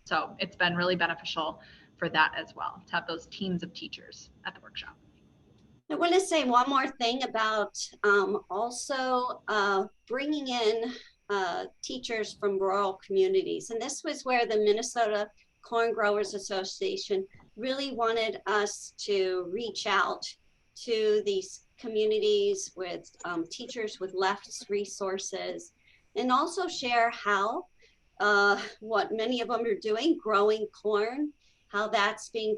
So it's been really beneficial for that as well, to have those teams of teachers at the workshop. I want to say one more thing about also bringing in teachers from rural communities. And this was where the Minnesota Corn Growers Association really wanted us to reach out to these communities with teachers with less resources, and also share how what many of them are doing, growing corn, how that's being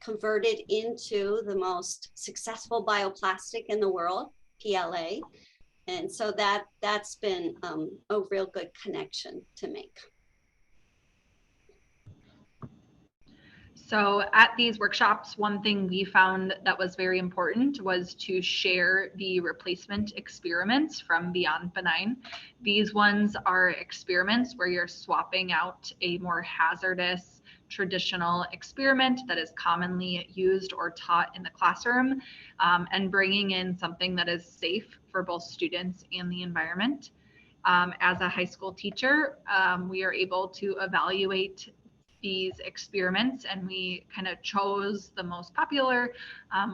converted into the most successful bioplastic in the world, PLA. And so that's been a real good connection to make. So at these workshops, one thing we found that was very important was to share the replacement experiments from Beyond Benign. These ones are experiments where you're swapping out a more hazardous traditional experiment that is commonly used or taught in the classroom, and bringing in something that is safe for both students and the environment. As a high school teacher, we are able to evaluate these experiments, and we kind of chose the most popular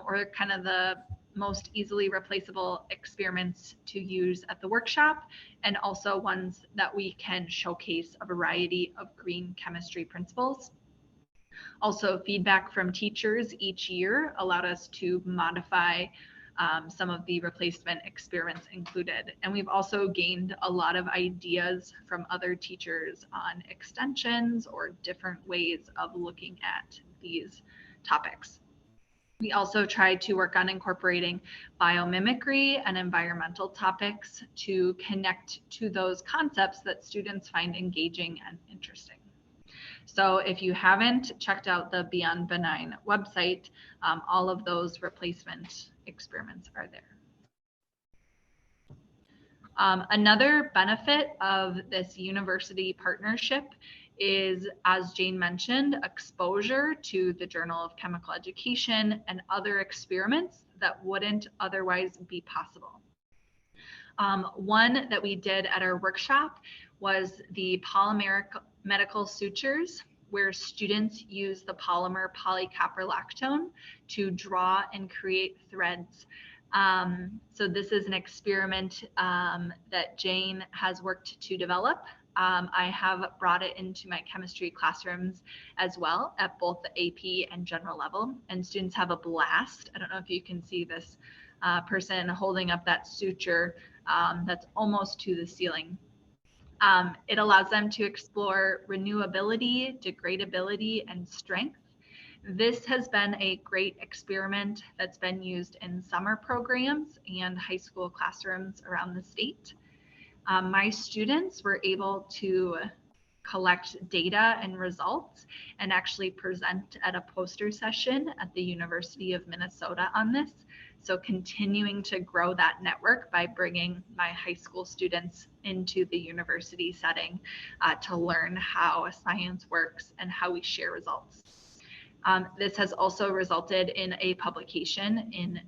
or kind of the most easily replaceable experiments to use at the workshop, and also ones that we can showcase a variety of green chemistry principles. Also, feedback from teachers each year allowed us to modify some of the replacement experiments included. And we've also gained a lot of ideas from other teachers on extensions or different ways of looking at these topics. We also tried to work on incorporating biomimicry and environmental topics to connect to those concepts that students find engaging and interesting. So if you haven't checked out the Beyond Benign website, all of those replacement experiments are there. Another benefit of this university partnership is, as Jane mentioned, exposure to the Journal of Chemical Education and other experiments that wouldn't otherwise be possible. One that we did at our workshop was the polymeric medical sutures, where students use the polymer polycaprolactone to draw and create threads. So this is an experiment that Jane has worked to develop. I have brought it into my chemistry classrooms as well at both the AP and general level, and students have a blast. I don't know if you can see this person holding up that suture that's almost to the ceiling. It allows them to explore renewability, degradability, and strength. This has been a great experiment that's been used in summer programs and high school classrooms around the state. My students were able to collect data and results and actually present at a poster session at the University of Minnesota on this. So continuing to grow that network by bringing my high school students into the university setting to learn how science works and how we share results. This has also resulted in a publication in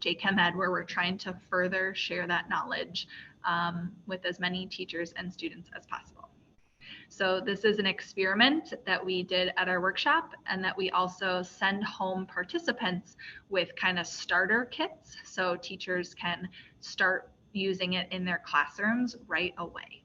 JChemEd, where we're trying to further share that knowledge with as many teachers and students as possible. So this is an experiment that we did at our workshop, and that we also send home participants with kind of starter kits, so teachers can start using it in their classrooms right away.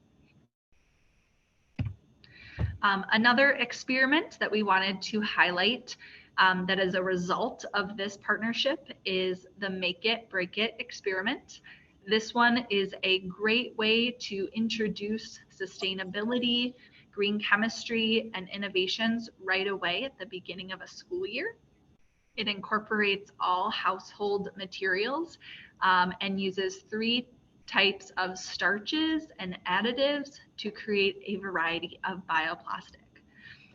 Another experiment that we wanted to highlight that is a result of this partnership is the Make It, Break It experiment. This one is a great way to introduce sustainability, green chemistry, and innovations right away at the beginning of a school year. It incorporates all household materials and uses 3 types of starches and additives to create a variety of bioplastic.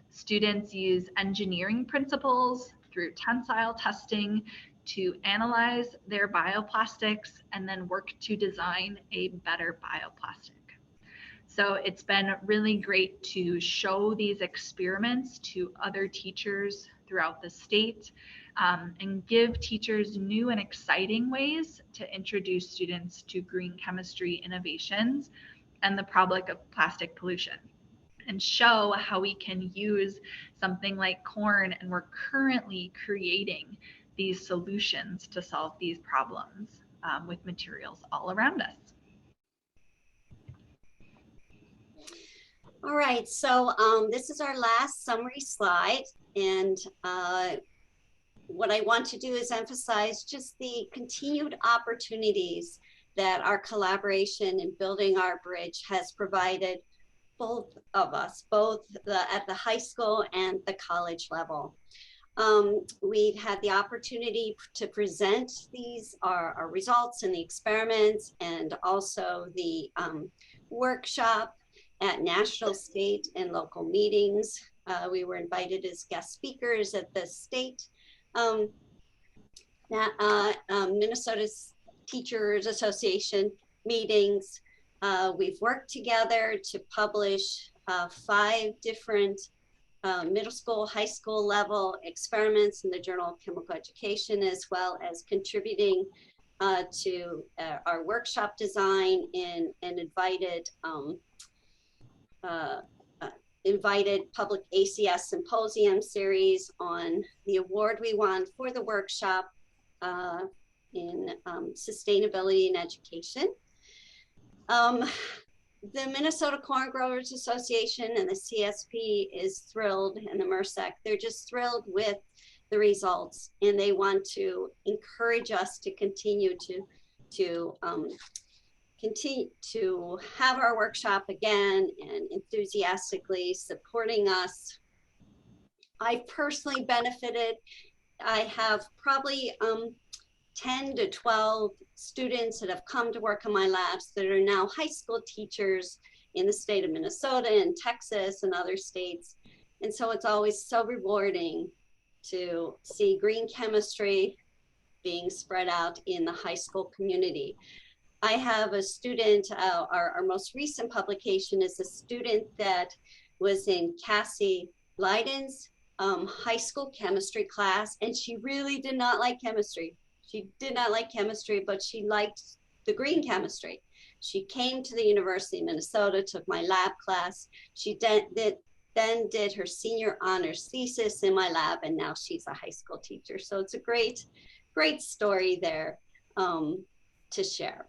Students use engineering principles through tensile testing to analyze their bioplastics and then work to design a better bioplastic. So it's been really great to show these experiments to other teachers throughout the state and give teachers new and exciting ways to introduce students to green chemistry innovations and the problem of plastic pollution, and show how we can use something like corn, and we're currently creating these solutions to solve these problems with materials all around us. All right, so this is our last summary slide, and what I want to do is emphasize just the continued opportunities that our collaboration in building our bridge has provided both of us, both at the high school and the college level. We've had the opportunity to present these, our results and the experiments, and also the workshop at national, state, and local meetings. We were invited as guest speakers at the state Minnesota Teachers Association meetings. We've worked together to publish 5 different middle school, high school level experiments in the Journal of Chemical Education, as well as contributing to our workshop design and invited invited public ACS symposium series on the award we won for the workshop in sustainability and education. The Minnesota Corn Growers Association and the CSP is thrilled, and the MRSEC, they're just thrilled with the results, and they want to encourage us to continue to have our workshop again and enthusiastically supporting us. I personally benefited. I have probably 10 to 12 students that have come to work in my labs that are now high school teachers in the state of Minnesota and Texas and other states. And so it's always so rewarding to see green chemistry being spread out in the high school community. I have a student, our most recent publication is a student that was in Cassie Leiden's high school chemistry class, and she really did not like chemistry. She did not like chemistry, but she liked the green chemistry. She came to the University of Minnesota, took my lab class. She then did her senior honors thesis in my lab, and now she's a high school teacher. So it's a great, great story there to share.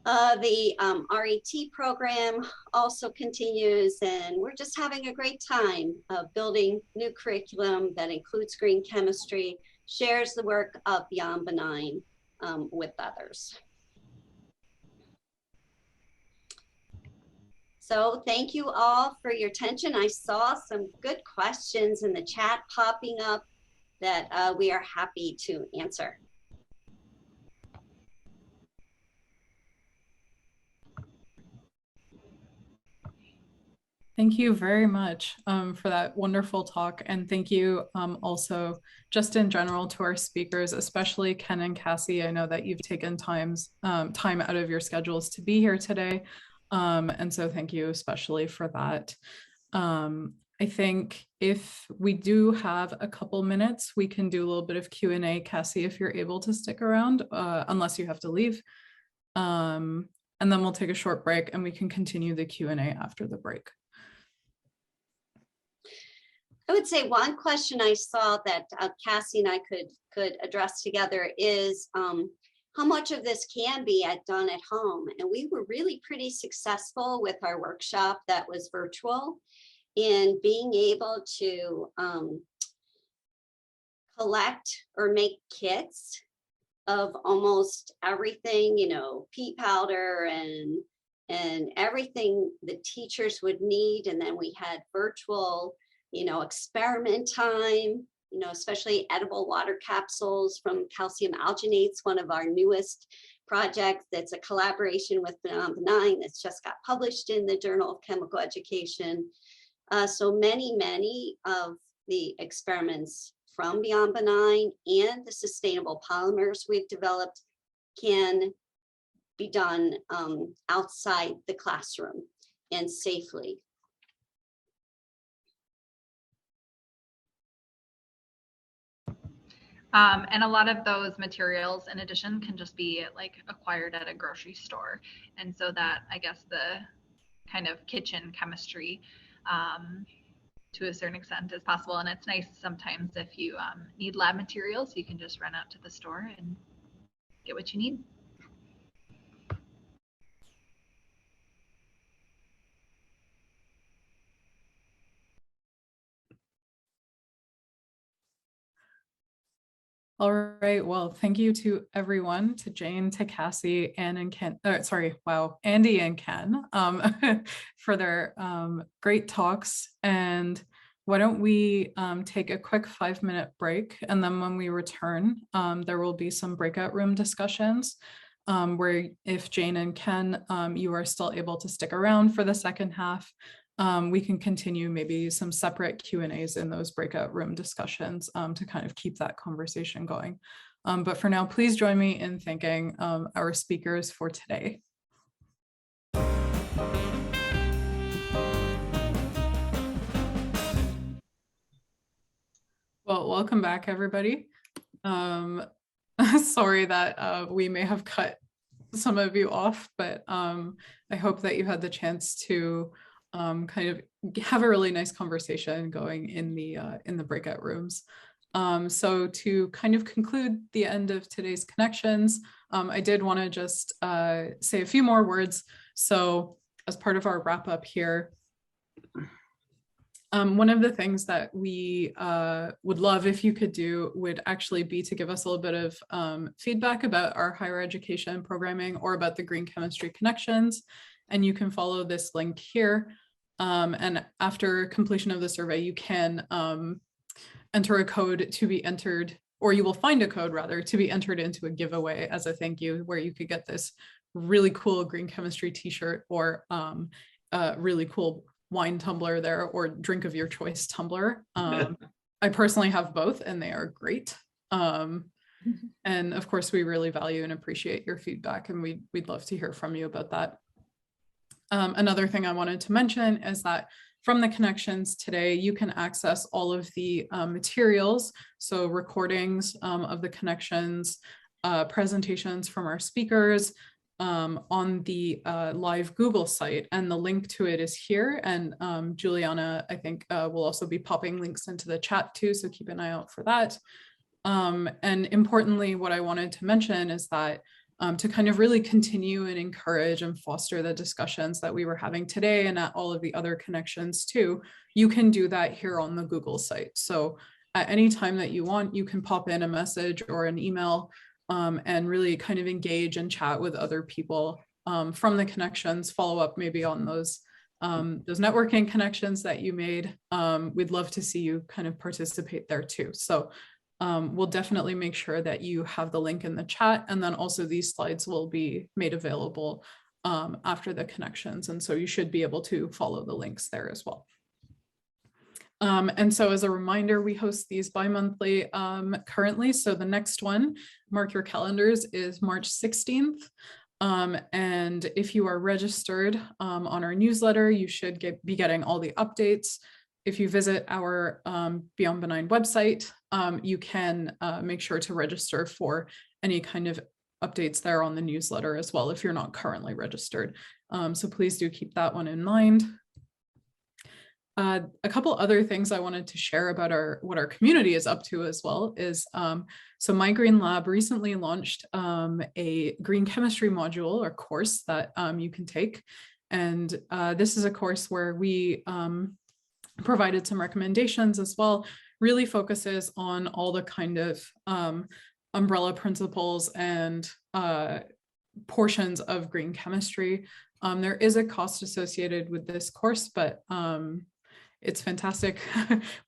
The RET program also continues, and we're just having a great time building new curriculum that includes green chemistry, shares the work of Beyond Benign with others. So thank you all for your attention. I saw some good questions in the chat popping up that we are happy to answer. Thank you very much for that wonderful talk. And thank you also just in general to our speakers, especially Ken and Cassie. I know that you've taken time out of your schedules to be here today. And so thank you especially for that. I think if we do have a couple minutes, we can do a little bit of Q&A. Cassie, if you're able to stick around, unless you have to leave. And then we'll take a short break and we can continue the Q&A after the break. I would say one question I saw that Cassie and I could address together is how much of this can be done at home. And we were really pretty successful with our workshop that was virtual in being able to collect or make kits of almost everything, you know, pea powder and everything the teachers would need. And then we had virtual, you know, experiment time, you know, especially edible water capsules from calcium alginates, one of our newest projects that's a collaboration with Benign that's just got published in the Journal of Chemical Education. So many of the experiments from Beyond Benign and the sustainable polymers we've developed can be done outside the classroom and safely. And a lot of those materials, in addition, can just be like acquired at a grocery store. And so that, I guess, the kind of kitchen chemistry to a certain extent is possible. And it's nice sometimes if you need lab materials, you can just run out to the store and get what you need. All right, well, thank you to everyone, to Jane, to Cassie, Anne and Ken, Andy and Ken for their great talks. And why don't we take a quick 5-minute break, and then when we return, there will be some breakout room discussions where if Jane and Ken, you are still able to stick around for the second half, we can continue maybe some separate Q&As in those breakout room discussions to kind of keep that conversation going. But for now, please join me in thanking our speakers for today. Well, welcome back, everybody. Sorry that we may have cut some of you off, but I hope that you had the chance to kind of have a really nice conversation going in the breakout rooms. So to kind of conclude the end of today's connections, I did want to just say a few more words. So as part of our wrap up here, one of the things that we would love if you could do would actually be to give us a little bit of feedback about our higher education programming or about the Green Chemistry Connections. And you can follow this link here. And after completion of the survey, you can enter a code to be entered, or you will find a code rather to be entered into a giveaway as a thank you, where you could get this really cool green chemistry t-shirt or a really cool wine tumbler there, or drink of your choice tumbler. I personally have both and they are great. And of course, we really value and appreciate your feedback, and we'd love to hear from you about that. Another thing I wanted to mention is that from the connections today, you can access all of the materials, so recordings of the connections, presentations from our speakers on the live Google site, and the link to it is here. And Juliana, I think, will also be popping links into the chat too, so keep an eye out for that. And importantly, what I wanted to mention is that to kind of really continue and encourage and foster the discussions that we were having today and at all of the other connections too, you can do that here on the Google site. So at any time that you want, you can pop in a message or an email and really kind of engage and chat with other people from the connections, follow up maybe on those networking connections that you made. We'd love to see you kind of participate there too. So we'll definitely make sure that you have the link in the chat, and then also these slides will be made available after the connections. And so you should be able to follow the links there as well. And so as a reminder, we host these bi-monthly currently. So the next one, mark your calendars, is March 16th. And if you are registered on our newsletter, you should be getting all the updates. If you visit our Beyond Benign website, you can make sure to register for any kind of updates there on the newsletter as well, if you're not currently registered. So please do keep that one in mind. A couple other things I wanted to share about what our community is up to as well is, so My Green Lab recently launched a green chemistry module or course that you can take. And this is a course where we provided some recommendations as well, really focuses on all the kind of umbrella principles and portions of green chemistry. There is a cost associated with this course, but it's fantastic.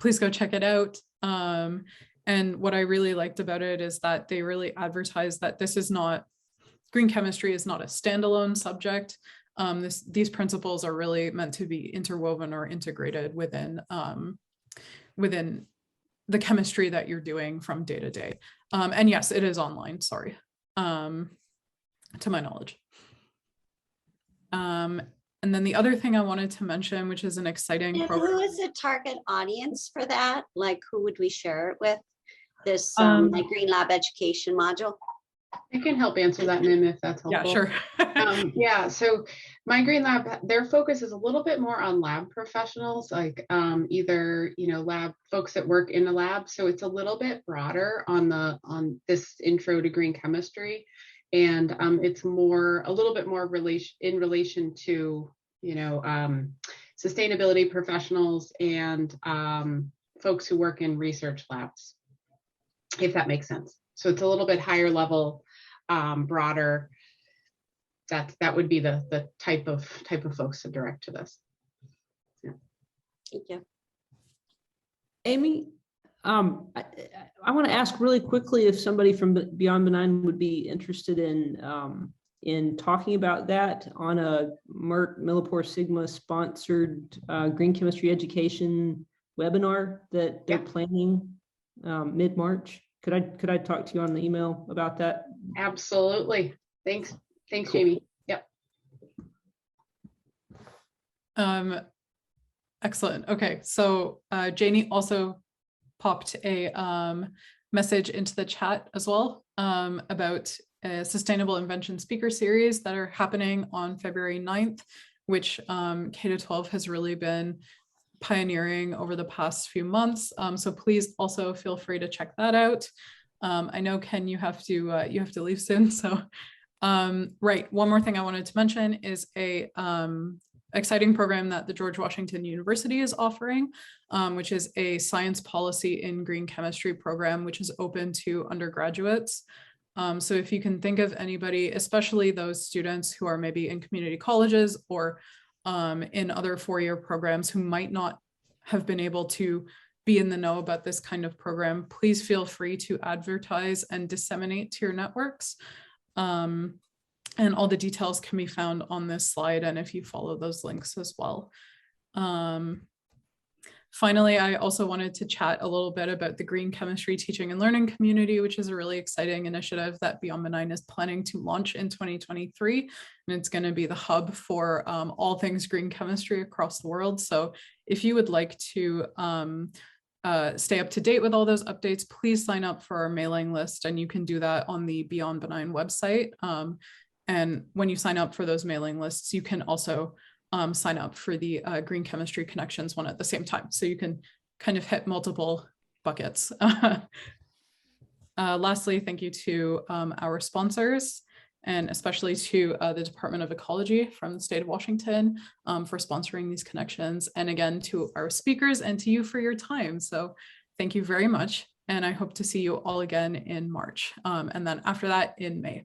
Please go check it out. And what I really liked about it is that they really advertise that this is not, green chemistry is not a standalone subject. These principles are really meant to be interwoven or integrated within the chemistry that you're doing from day to day. And yes, it is online, sorry, to my knowledge. And then the other thing I wanted to mention, which is an exciting program. Who is the target audience for that? Like, who would we share it with? This like Green Lab education module? I can help answer that, Nim, if that's helpful. Yeah, sure. Yeah, so My Green Lab, their focus is a little bit more on lab professionals, like either, you know, lab folks that work in a lab. So it's a little bit broader on this intro to green chemistry. And it's a little bit more in relation to, you know, sustainability professionals and folks who work in research labs, if that makes sense. So it's a little bit higher level, broader. That would be the type of folks to direct to this. Yeah. Thank you. Amy, I want to ask really quickly if somebody from Beyond Benign would be interested in talking about that on a Merck Millipore Sigma sponsored green chemistry education webinar that they're planning mid-March. Could I talk to you on the email about that? Absolutely. Thanks, cool. Jamie. Yep. Excellent. Okay, so Janie also popped a message into the chat as well about a Sustainable Invention speaker series that are happening on February 9th which K-12 has really been pioneering over the past few months. So please also feel free to check that out. I know, Ken, you have to leave soon. So right, one more thing I wanted to mention is a exciting program that the George Washington University is offering, which is a science policy in green chemistry program, which is open to undergraduates. So if you can think of anybody, especially those students who are maybe in community colleges or in other four-year programs who might not have been able to be in the know about this kind of program, please feel free to advertise and disseminate to your networks. And all the details can be found on this slide, and if you follow those links as well. Finally, I also wanted to chat a little bit about the Green Chemistry Teaching and Learning Community, which is a really exciting initiative that Beyond Benign is planning to launch in 2023. And it's going to be the hub for all things green chemistry across the world. So if you would like to stay up to date with all those updates, please sign up for our mailing list, and you can do that on the Beyond Benign website. And when you sign up for those mailing lists, you can also sign up for the Green Chemistry Connections one at the same time. So you can kind of hit multiple buckets. Lastly, thank you to our sponsors, and especially to the Department of Ecology from the state of Washington for sponsoring these connections. And again, to our speakers and to you for your time. So thank you very much. And I hope to see you all again in March. And then after that in May.